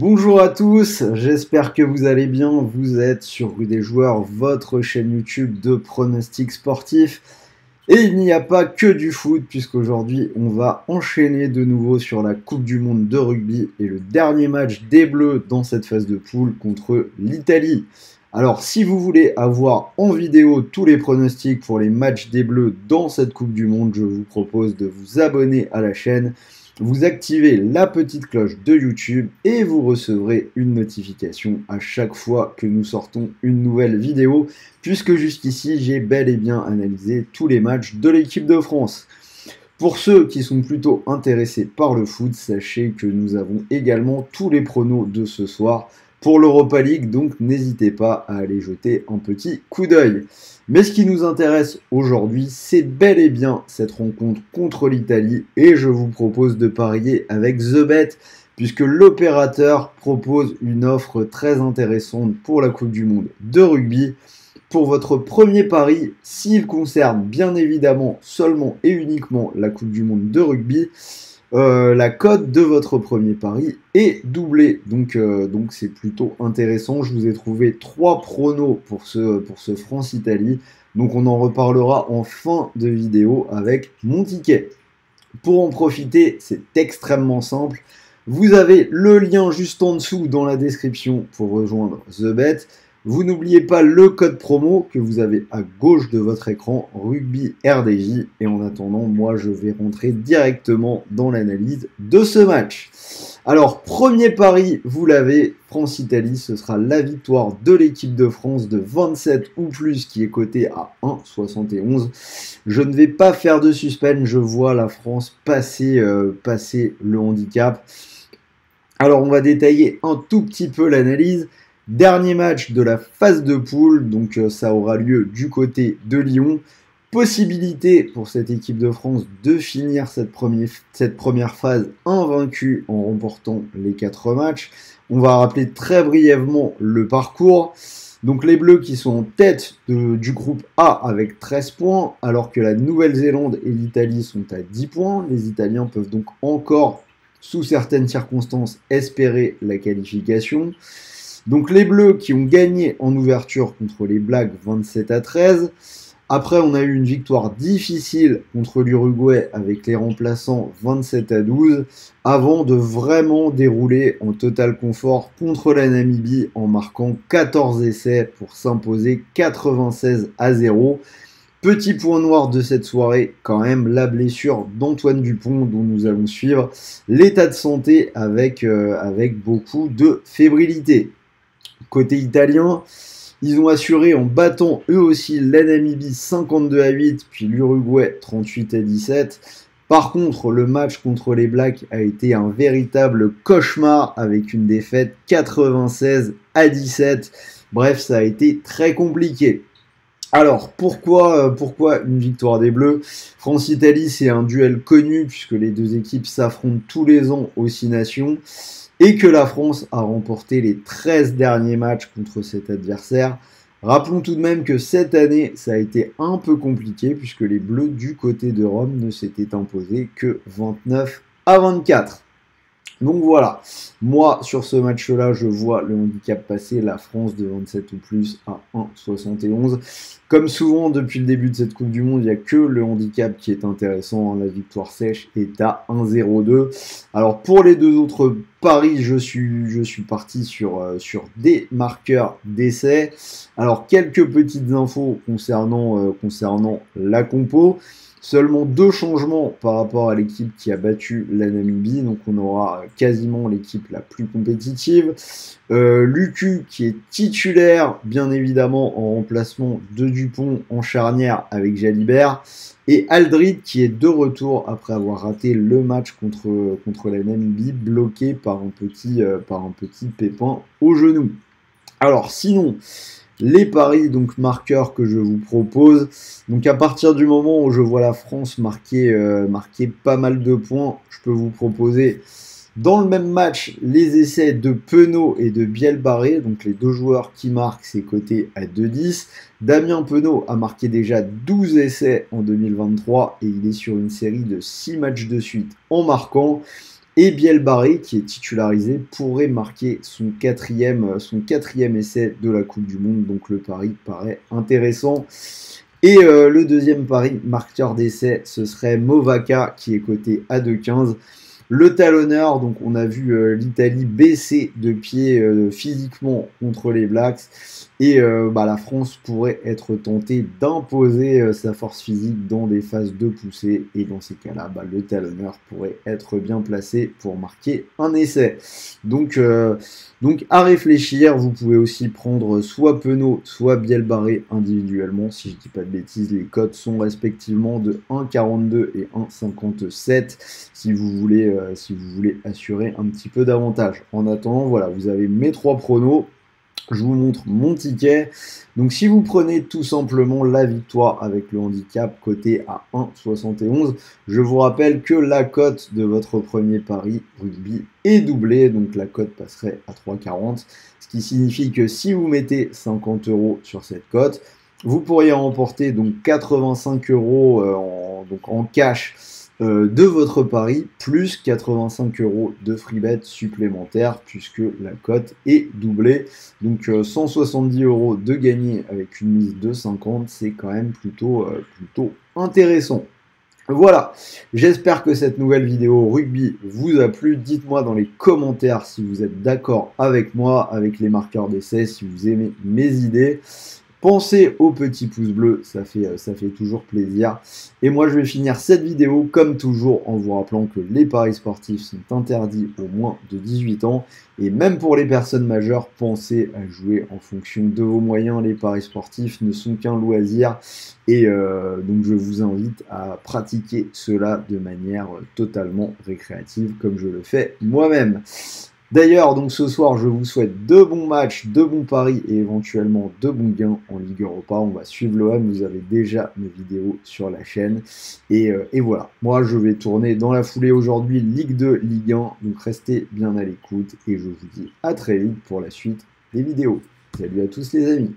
Bonjour à tous, j'espère que vous allez bien. Vous êtes sur Rue des Joueurs, votre chaîne YouTube de pronostics sportifs. Et il n'y a pas que du foot, puisqu'aujourd'hui on va enchaîner de nouveau sur la Coupe du Monde de rugby et le dernier match des Bleus dans cette phase de poule contre l'Italie. Alors si vous voulez avoir en vidéo tous les pronostics pour les matchs des Bleus dans cette Coupe du Monde, je vous propose de vous abonner à la chaîne. Vous activez la petite cloche de YouTube et vous recevrez une notification à chaque fois que nous sortons une nouvelle vidéo, puisque jusqu'ici j'ai bel et bien analysé tous les matchs de l'équipe de France. Pour ceux qui sont plutôt intéressés par le foot, sachez que nous avons également tous les pronos de ce soir pour l'Europa League, donc n'hésitez pas à aller jeter un petit coup d'œil. Mais ce qui nous intéresse aujourd'hui, c'est bel et bien cette rencontre contre l'Italie et je vous propose de parier avec TheBet puisque l'opérateur propose une offre très intéressante pour la Coupe du Monde de rugby. Pour votre premier pari, s'il concerne bien évidemment seulement et uniquement la Coupe du Monde de rugby, la cote de votre premier pari est doublée, donc c'est plutôt intéressant. Je vous ai trouvé 3 pronos pour ce France-Italie, donc on en reparlera en fin de vidéo avec mon ticket. Pour en profiter, c'est extrêmement simple. Vous avez le lien juste en dessous dans la description pour rejoindre TheBet. Vous n'oubliez pas le code promo que vous avez à gauche de votre écran, RugbyRDJ. Et en attendant, moi, je vais rentrer directement dans l'analyse de ce match. Alors, premier pari, vous l'avez, France-Italie, ce sera la victoire de l'équipe de France de 27 ou plus qui est cotée à 1,71. Je ne vais pas faire de suspense, je vois la France passer le handicap. Alors, on va détailler un tout petit peu l'analyse. Dernier match de la phase de poule, donc ça aura lieu du côté de Lyon. Possibilité pour cette équipe de France de finir cette première phase invaincue en remportant les 4 matchs. On va rappeler très brièvement le parcours. Donc les Bleus qui sont en tête du groupe A avec 13 points, alors que la Nouvelle-Zélande et l'Italie sont à 10 points. Les Italiens peuvent donc encore, sous certaines circonstances, espérer la qualification. Donc les Bleus qui ont gagné en ouverture contre les Blacks 27-13. Après, on a eu une victoire difficile contre l'Uruguay avec les remplaçants 27-12, avant de vraiment dérouler en total confort contre la Namibie en marquant 14 essais pour s'imposer 96-0. Petit point noir de cette soirée, quand même, la blessure d'Antoine Dupont dont nous allons suivre l'état de santé avec beaucoup de fébrilité. Côté italien, ils ont assuré en battant eux aussi la Namibie 52-8, puis l'Uruguay 38-17. Par contre, le match contre les Blacks a été un véritable cauchemar avec une défaite 96-17. Bref, ça a été très compliqué. Alors, pourquoi une victoire des Bleus? France-Italie, c'est un duel connu puisque les deux équipes s'affrontent tous les ans aux 6 nations. Et que la France a remporté les 13 derniers matchs contre cet adversaire. Rappelons tout de même que cette année, ça a été un peu compliqué puisque les Bleus du côté de Rome ne s'étaient imposés que 29-24. Donc voilà, moi sur ce match-là, je vois le handicap passer, la France de 27 ou plus à 1,71. Comme souvent depuis le début de cette Coupe du Monde, il n'y a que le handicap qui est intéressant, la victoire sèche est à 1,02. Alors pour les deux autres paris, je suis parti sur des marqueurs d'essai. Alors quelques petites infos concernant la compo. Seulement 2 changements par rapport à l'équipe qui a battu la Namibie, donc on aura quasiment l'équipe la plus compétitive. Lucu qui est titulaire, bien évidemment, en remplacement de Dupont en charnière avec Jalibert. Et Aldrit qui est de retour après avoir raté le match contre la Namibie, bloqué par un petit pépin au genou. Alors sinon, les paris donc marqueurs que je vous propose, donc à partir du moment où je vois la France marquer pas mal de points, je peux vous proposer dans le même match les essais de Penaud et de Bielbarré, donc les deux joueurs qui marquent, c'est coté à 2,10. Damien Penaud a marqué déjà 12 essais en 2023 et il est sur une série de 6 matchs de suite en marquant. Et Biel Barré, qui est titularisé, pourrait marquer son quatrième essai de la Coupe du Monde. Donc le pari paraît intéressant. Et le deuxième pari, marqueur d'essai, ce serait Movaka, qui est coté à 2,15. Le talonneur, donc on a vu l'Italie baisser de pied physiquement contre les Blacks. Et la France pourrait être tentée d'imposer sa force physique dans des phases de poussée. Et dans ces cas-là, le talonneur pourrait être bien placé pour marquer un essai. Donc à réfléchir, vous pouvez aussi prendre soit Penaud, soit Biel Barré individuellement. Si je ne dis pas de bêtises, les cotes sont respectivement de 1,42 et 1,57 si vous voulez assurer un petit peu d'avantage. En attendant, voilà, vous avez mes 3 pronos. Je vous montre mon ticket. Donc si vous prenez tout simplement la victoire avec le handicap coté à 1,71, je vous rappelle que la cote de votre premier pari rugby est doublée. Donc la cote passerait à 3,40. Ce qui signifie que si vous mettez 50 € sur cette cote, vous pourriez remporter donc 85 € en cash de votre pari, plus 85 € de free bet supplémentaire, puisque la cote est doublée. Donc 170 € de gagner avec une mise de 50, c'est quand même plutôt intéressant. Voilà, j'espère que cette nouvelle vidéo rugby vous a plu. Dites-moi dans les commentaires si vous êtes d'accord avec moi, avec les marqueurs d'essai, si vous aimez mes idées. Pensez au petit pouce bleu, ça fait toujours plaisir. Et moi, je vais finir cette vidéo, comme toujours, en vous rappelant que les paris sportifs sont interdits aux moins de 18 ans. Et même pour les personnes majeures, pensez à jouer en fonction de vos moyens. Les paris sportifs ne sont qu'un loisir. Et donc, je vous invite à pratiquer cela de manière totalement récréative, comme je le fais moi-même. D'ailleurs, donc ce soir, je vous souhaite de bons matchs, de bons paris et éventuellement de bons gains en Ligue Europa. On va suivre l'OM, vous avez déjà mes vidéos sur la chaîne. Et voilà, moi je vais tourner dans la foulée aujourd'hui Ligue 2, Ligue 1. Donc restez bien à l'écoute et je vous dis à très vite pour la suite des vidéos. Salut à tous les amis.